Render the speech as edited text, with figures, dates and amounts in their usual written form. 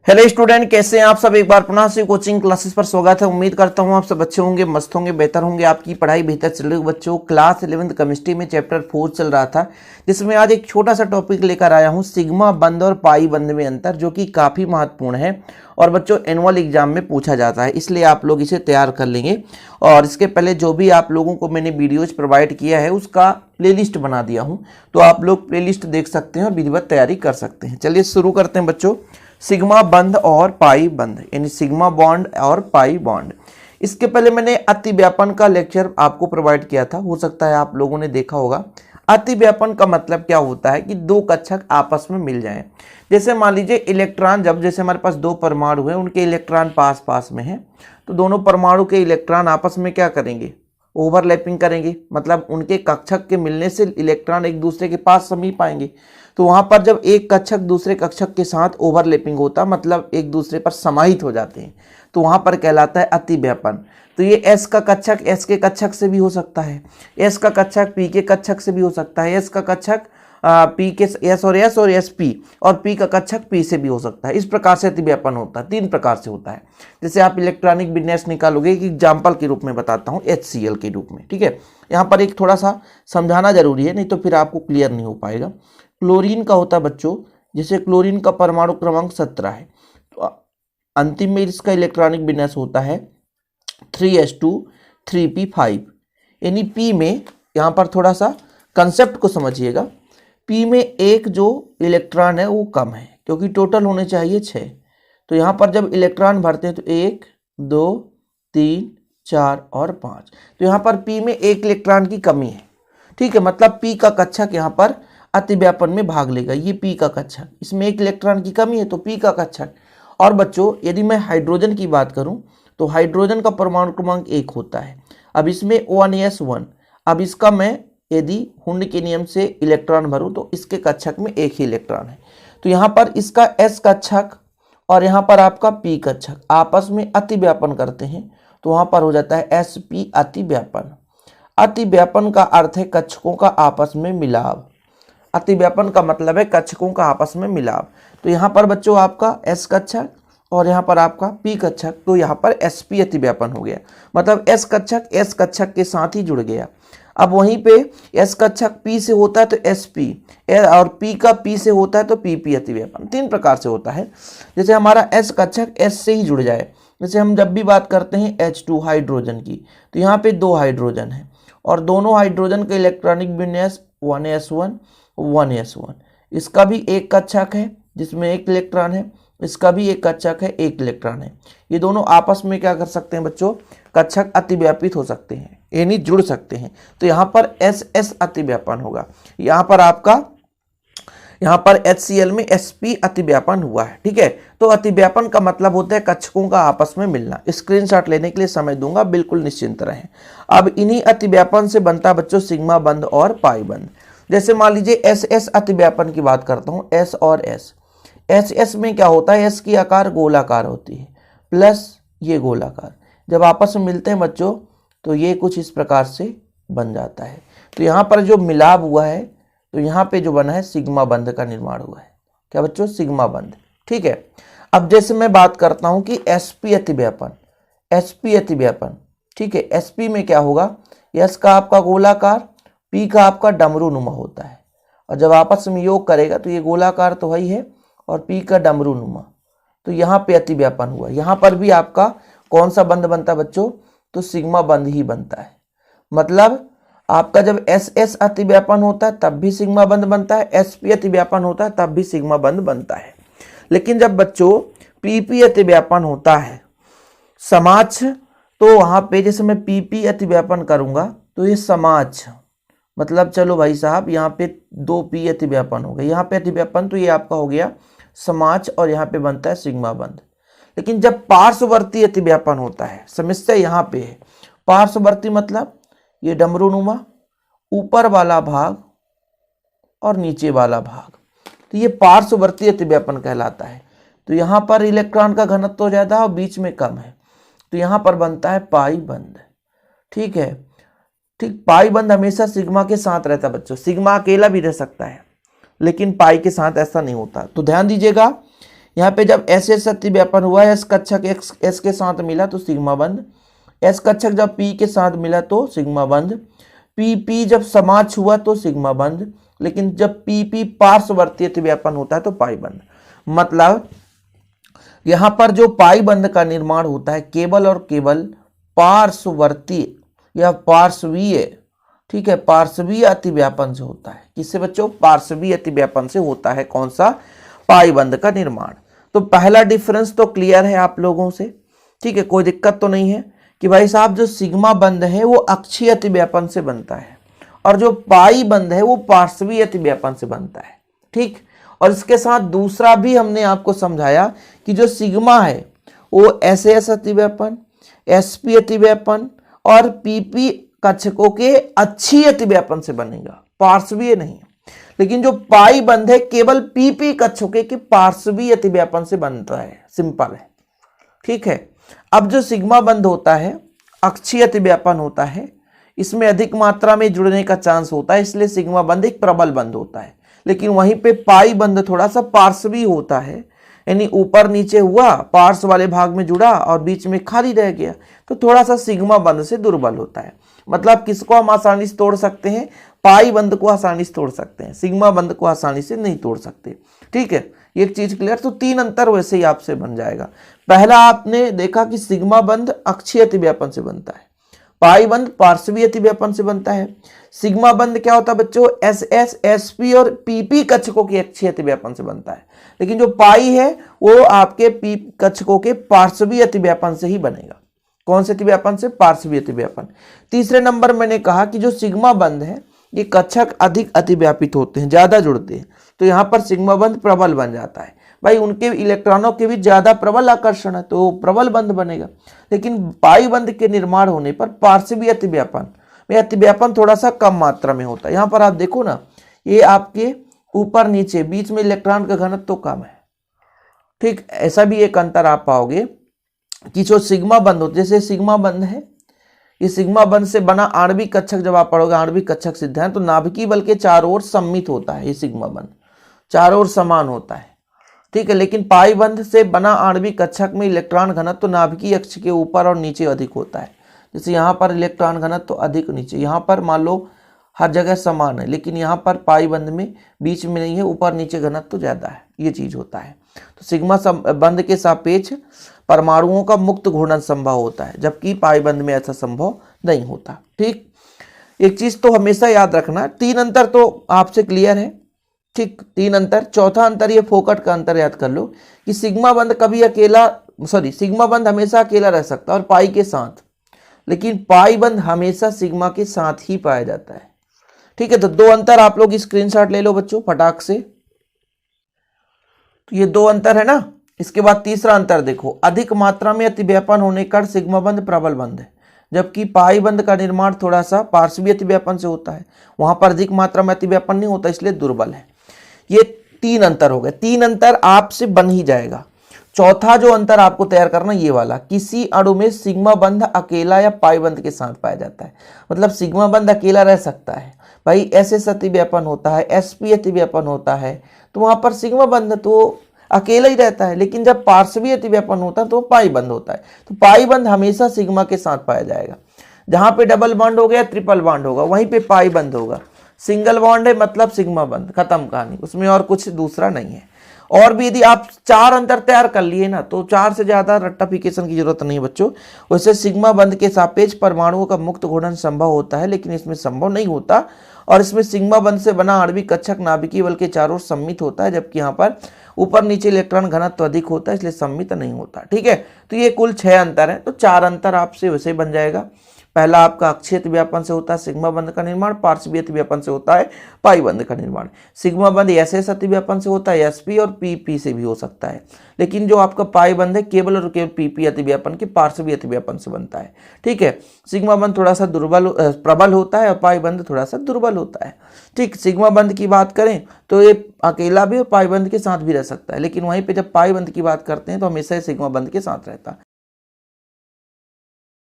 Hello student, कैसे हैं आप सब। एक बार पुनः से कोचिंग क्लासेस पर स्वागत है। उम्मीद करता हूं आप सब अच्छे होंगे, मस्त होंगे, बेहतर होंगे। आपकी पढ़ाई बेहतर चल रही है। बच्चों, क्लास 11th केमिस्ट्री में चैप्टर 4 चल रहा था, जिसमें आज एक छोटा सा टॉपिक लेकर आया हूं, सिग्मा बंध और पाई बंध में अंतर, जो कि काफ़ी महत्वपूर्ण है और बच्चों एनुअल एग्जाम में पूछा जाता है, इसलिए आप लोग इसे तैयार कर लेंगे। और इसके पहले जो भी आप लोगों को मैंने वीडियोज प्रोवाइड किया है उसका प्लेलिस्ट बना दिया हूँ, तो आप लोग प्लेलिस्ट देख सकते हैं और विधिवत तैयारी कर सकते हैं। चलिए शुरू करते हैं बच्चों। सिग्मा बंध और पाई बंध, यानी सिग्मा बॉन्ड और पाई बॉन्ड। इसके पहले मैंने अतिव्यापन का लेक्चर आपको प्रोवाइड किया था, हो सकता है आप लोगों ने देखा होगा। अतिव्यापन का मतलब क्या होता है कि दो कक्षक आपस में मिल जाएं। जैसे मान लीजिए इलेक्ट्रॉन, जैसे हमारे पास दो परमाणु हैं, उनके इलेक्ट्रॉन पास पास में हैं, तो दोनों परमाणु के इलेक्ट्रॉन आपस में क्या करेंगे, ओवरलैपिंग करेंगे। मतलब उनके कक्षक के मिलने से इलेक्ट्रॉन एक दूसरे के पास समीप आएंगे। तो वहां पर जब एक कक्षक दूसरे कक्षक के साथ ओवरलैपिंग होता, मतलब एक दूसरे पर समाहित हो जाते हैं, तो वहां पर कहलाता है अतिव्यापन। तो ये एस का कक्षक एस के कक्षक से भी हो सकता है, एस का कक्षक पी के कक्षक से भी हो सकता है, एस का कक्षक पी के एस और एस पी, और पी का कक्षक पी से भी हो सकता है। इस प्रकार से अतिव्यापन होता है, तीन प्रकार से होता है। जैसे आप इलेक्ट्रॉनिक विन्यास निकालोगे, एक एग्जाम्पल के रूप में बताता हूँ, HCl के रूप में। ठीक है, यहाँ पर एक थोड़ा सा समझाना जरूरी है, नहीं तो फिर आपको क्लियर नहीं हो पाएगा। क्लोरीन का होता है बच्चों, जैसे क्लोरीन का परमाणु क्रमांक 17 है, तो अंतिम में इसका इलेक्ट्रॉनिक विन्यास होता है 3s2 3p5, यानी पी में, यहाँ पर थोड़ा सा कंसेप्ट को समझिएगा, पी में एक जो इलेक्ट्रॉन है वो कम है, क्योंकि टोटल होने चाहिए 6। तो यहाँ पर जब इलेक्ट्रॉन भरते हैं तो 1 2 3 4 और 5, तो यहाँ पर पी में एक इलेक्ट्रॉन की कमी है। ठीक है, मतलब पी का कक्षक यहाँ पर अतिव्यापन में भाग लेगा। ये पी का कक्षक, इसमें एक इलेक्ट्रॉन की कमी है तो पी का कक्षक। और बच्चों, यदि मैं हाइड्रोजन की बात करूं तो हाइड्रोजन का परमाणु क्रमांक 1 होता है। अब इसमें 1s1, अब इसका मैं यदि हुंड के नियम से इलेक्ट्रॉन भरूं तो इसके कक्षक में एक ही इलेक्ट्रॉन है। तो यहाँ पर इसका s कक्षक और यहाँ पर आपका p कक्षक आपस में अतिव्यापन करते हैं, तो वहाँ पर हो जाता है sp अतिव्यापन। अतिव्यापन का अर्थ है कक्षकों का आपस में मिलाव। अतिव्यापन का मतलब है कक्षकों का आपस में मिलाव। तो यहाँ पर बच्चों आपका s कक्षक और यहाँ पर आपका p कक्षक, तो यहाँ पर sp अतिव्यापन हो गया। मतलब s कक्षक के साथ ही जुड़ गया। अब वहीं पे s कक्षक p से होता है तो sp, और p का p से होता है तो pp अतिव्यापन। तीन प्रकार से होता है। जैसे हमारा s कक्षक s से ही जुड़ जाए, जैसे हम जब भी बात करते हैं H2 हाइड्रोजन की, तो यहाँ पे दो हाइड्रोजन है और दोनों हाइड्रोजन का इलेक्ट्रॉनिक विन्यास 1s1 1s1। इसका भी एक कक्षक है जिसमें एक इलेक्ट्रॉन है, इसका भी एक कक्षक है, एक इलेक्ट्रॉन है। ये दोनों आपस में क्या कर सकते हैं बच्चों, कक्षक अतिव्यापित हो सकते हैं, यानी जुड़ सकते हैं। तो यहाँ पर SS अतिव्यापन होगा। यहाँ पर आपका, यहाँ पर HCl में sp अतिव्यापन हुआ है। ठीक है, तो अतिव्यापन का मतलब होता है कक्षकों का आपस में मिलना। स्क्रीनशॉट लेने के लिए समय दूंगा, बिल्कुल निश्चिंत रहें। अब इन्हीं अतिव्यापन से बनता बच्चों सिग्मा बंध और पाई बंध। जैसे मान लीजिए SS अतिव्यापन की बात करता हूँ, S और S। SS में क्या होता है, S की आकार गोलाकार होती है प्लस ये गोलाकार, जब आपस में मिलते हैं बच्चों तो ये कुछ इस प्रकार से बन जाता है। तो यहाँ पर जो मिलाप हुआ है, तो यहाँ पे जो बना है सिग्मा बंध का निर्माण हुआ है। क्या बच्चों, सिग्मा बंध। ठीक है, अब जैसे मैं बात करता हूँ कि sp अतिव्यापन, sp अतिव्यापन। ठीक है, sp में क्या होगा, S का आपका गोलाकार, p का आपका डमरू नुमा होता है, और जब आपस में योग करेगा तो ये गोलाकार तो वही है और p का डमरू नुमा, तो यहाँ पे अतिव्यापन हुआ। यहाँ पर भी आपका कौन सा बंध बनता है बच्चों, तो सिग्मा बंध ही बनता है। मतलब आपका जब SS अतिव्यापन होता है तब भी सिग्मा बंध बनता है, sp अतिव्यापन होता है तब भी सिग्मा बंध बनता है। लेकिन जब बच्चों pp अतिव्यापन होता है समाज, तो वहां पे जैसे मैं pp अतिव्यापन करूंगा तो ये समाज, मतलब चलो भाई साहब यहाँ पे 2p अतिव्यापन हो गया, यहाँ पे अतिव्यापन, तो ये आपका हो गया समाज और यहाँ पे बनता है सिग्मा बंध। लेकिन जब पार्श्ववर्ती अतिव्यापन होता है, समस्या यहाँ पे है। पार्श्ववर्ती मतलब ये डमरूनुमा, ऊपर वाला भाग और नीचे वाला भाग, तो ये पार्श्ववर्ती अतिव्यापन कहलाता है। तो यहाँ पर इलेक्ट्रॉन का घनत्व ज्यादा और बीच में कम है, तो यहाँ पर बनता है पाई बंध। ठीक है, ठीक, पाई बंध हमेशा सिग्मा के साथ रहता है बच्चों। सिग्मा अकेला भी रह सकता है लेकिन पाई के साथ ऐसा नहीं होता। तो ध्यान दीजिएगा, यहाँ पे जब एस एस अतिव्यापन हुआ, एस कक्षक एस के साथ मिला तो सिग्मा बंध, एस कक्षक जब पी के साथ मिला तो सिग्मा बंध, पी पी जब समाज हुआ तो सिग्मा बंध, लेकिन जब पी पी पार्श्ववर्ती अतिव्यापन होता है तो पाई बंध। मतलब यहाँ पर जो पाई बंध का निर्माण होता है केवल और केवल पार्श्ववर्ती या पार्श्वीय, ठीक है, पार्श्वीय अतिव्यापन से होता है। किससे बच्चों? पार्श्वीय अतिव्यापन से होता है कौन सा? पाई बंध का निर्माण। तो पहला डिफरेंस तो क्लियर है आप लोगों से, ठीक है, कोई दिक्कत तो नहीं है कि भाई साहब जो सिग्मा बंध है वो अक्षीय अतिव्यापन से बनता है और जो पाई बंध है वो पार्श्वीय अतिव्यापन से बनता है, ठीक। और इसके साथ दूसरा भी हमने आपको समझाया कि जो सिग्मा है वो एस एस अतिव्यापन, एस पी अतिव्यापन और पीपी कक्षकों के अक्षीय अतिव्यापन से बनेगा, पार्श्वीय नहीं। लेकिन जो पाई बंध है केवल पीपी कक्षकों के पार्श्वीय अतिव्यापन से बनता है, सिंपल है, ठीक है। अब जो सिग्मा बंध होता है अक्षीय अतिव्यापन होता है, इसमें अधिक मात्रा में जुड़ने का चांस होता है, इसलिए सिग्मा बंध एक प्रबल बंध होता है। लेकिन वहीं पे पाई बंध थोड़ा सा पार्श्वी होता है, यानी ऊपर नीचे हुआ, पार्श्व वाले भाग में जुड़ा और बीच में खाली रह गया, तो थोड़ा सा सिग्मा बंध से दुर्बल होता है। मतलब किसको हम आसानी से तोड़ सकते हैं? पाई बंध को आसानी से तोड़ सकते हैं, सिग्मा बंध को आसानी से नहीं तोड़ सकते, ठीक है। एक चीज क्लियर। तो तीन अंतर वैसे ही आपसे बन जाएगा। पहला आपने देखा कि सिग्मा बंध अक्षीय अतिव्यापन से बनता है, पाई बंध पार्श्वीय अतिव्यापन से बनता है। सिग्मा बंध क्या होता है बच्चों? एस एस, एस पी और पीपी कक्षकों के अक्षीय अतिव्यापन से बनता है। लेकिन जो पाई है वो आपके पी कक्षकों के पार्श्वीय अतिव्यापन से ही बनेगा। कौन से अतिव्यापन से? पार्श्वीय अतिव्यापन। तीसरे नंबर मैंने कहा कि जो सिग्मा बंध है ये कक्षक अधिक अतिव्यापित होते हैं, ज्यादा जुड़ते हैं, तो यहाँ पर सिग्मा बंध प्रबल बन जाता है। भाई उनके इलेक्ट्रॉनों के भी ज्यादा प्रबल आकर्षण है तो प्रबल बंध बनेगा। लेकिन पाई बंध के निर्माण होने पर पार्श्वीय अतिव्यापन में अतिव्यापन थोड़ा सा कम मात्रा में होता है। यहाँ पर आप देखो ना, ये आपके ऊपर नीचे बीच में इलेक्ट्रॉन का घनत्व तो कम है, ठीक। ऐसा भी एक अंतर आप पाओगे कि जो सिग्मा बंध होते, जैसे सिग्मा बंध है, ये सिग्मा बंध से बना आणविक कक्षक जब आप पढ़ोगे आणविक कक्षक सिद्धांत, तो नाभिकीय बल के चारों ओर सम्मित होता है, ये सिग्मा बंध चारों ओर समान होता है, ठीक है। लेकिन पाई बंध से बना आणविक कक्षक में इलेक्ट्रॉन घनत्व तो नाभिकीय अक्ष के ऊपर और नीचे अधिक होता है। जैसे यहाँ पर इलेक्ट्रॉन घनत्व तो अधिक नीचे, यहाँ पर मान लो हर जगह समान है, लेकिन यहाँ पर पाई बंध में बीच में नहीं है, ऊपर नीचे घनत्व तो ज्यादा है, ये चीज होता है। तो सिग्मा बंध के सापेक्ष परमाणुओं का मुक्त घूर्णन संभव होता है, जबकि पाई बंध में ऐसा संभव नहीं होता, ठीक। एक चीज तो हमेशा याद रखना, तीन अंतर तो आपसे क्लियर है, ठीक, तीन अंतर। चौथा अंतर ये फोकट का अंतर याद कर लो कि सिग्मा बंध कभी अकेला, सिग्मा बंध हमेशा अकेला रह सकता है और पाई के साथ, लेकिन पाई बंध हमेशा सिग्मा के साथ ही पाया जाता है, ठीक है। तो दो अंतर आप लोग स्क्रीनशॉट ले लो बच्चों फटाक से। तो ये दो अंतर है ना। इसके बाद तीसरा अंतर देखो, अधिक मात्रा में अतिव्यापन होने का सिग्मा बंध प्रबल बंध है, जबकि पाई बंध का निर्माण थोड़ा सा पार्श्वीय अतिव्यापन से होता है, वहां पर अधिक मात्रा में अतिव्यापन नहीं होता, इसलिए दुर्बल है। ये तीन अंतर हो गए, तीन अंतर आपसे बन ही जाएगा। चौथा जो अंतर आपको तैयार करना ये वाला, किसी अणु में सिग्मा बंध अकेला या पाई बंध के साथ पाया जाता है। मतलब सिग्मा बंध अकेला रह सकता है, भाई एस एस अतिव्यापन होता है, एस पी अतिव्यापन होता है, तो वहां पर सिग्मा बंध तो अकेला ही रहता है। लेकिन जब पार्श्वीय अतिव्यापन होता है तो पाई बंध होता है, तो पाई बंध हमेशा सिग्मा के साथ पाया जाएगा। जहां पे डबल बॉन्ड हो गया, ट्रिपल बॉन्ड होगा, वहीं पे पाई बंध होगा। सिंगल बॉन्ड है मतलब सिग्मा बंध, खत्म कहानी, उसमें और कुछ दूसरा नहीं है। और भी यदि आप चार अंतर तैयार कर लिए ना तो चार से ज्यादा रट्टाफिकेशन की जरूरत नहीं बच्चों। वैसे सिग्मा बंध के सापेक्ष परमाणुओं का मुक्त घूर्णन संभव होता है, लेकिन इसमें संभव नहीं होता। और इसमें सिग्मा बंध से बना आणविक कक्षक नाभिकीय बल के चारों ओर सम्मित होता है, जबकि यहाँ पर ऊपर नीचे इलेक्ट्रॉन घनत्व अधिक होता है, इसलिए सम्मित नहीं होता, ठीक है। तो ये कुल 6 अंतर है। तो 4 अंतर आपसे वैसे बन जाएगा। पहला आपका अक्षीय अतिव्यापन से होता है सिग्मा बंध का निर्माण, पार्श्वीय अतिव्यापन से होता है पाई बंध का निर्माण। सिग्मा बंध एस एस अतिव्यापन से होता है, एसपी और पीपी से भी हो सकता है, लेकिन जो आपका पाई बंध है केवल और केवल पीपी अतिव्यापन के पार्श्वीय अतिव्यापन से बनता है, ठीक है। सिग्मा बंध थोड़ा सा प्रबल होता है और पाई बंध थोड़ा सा दुर्बल होता है, ठीक। सिग्मा बंध की बात करें तो ये अकेला भी और पाई बंध के साथ भी रह सकता है, लेकिन वहीं पे जब पाई बंध की बात करते हैं तो हमेशा सिग्मा बंध के साथ रहता है।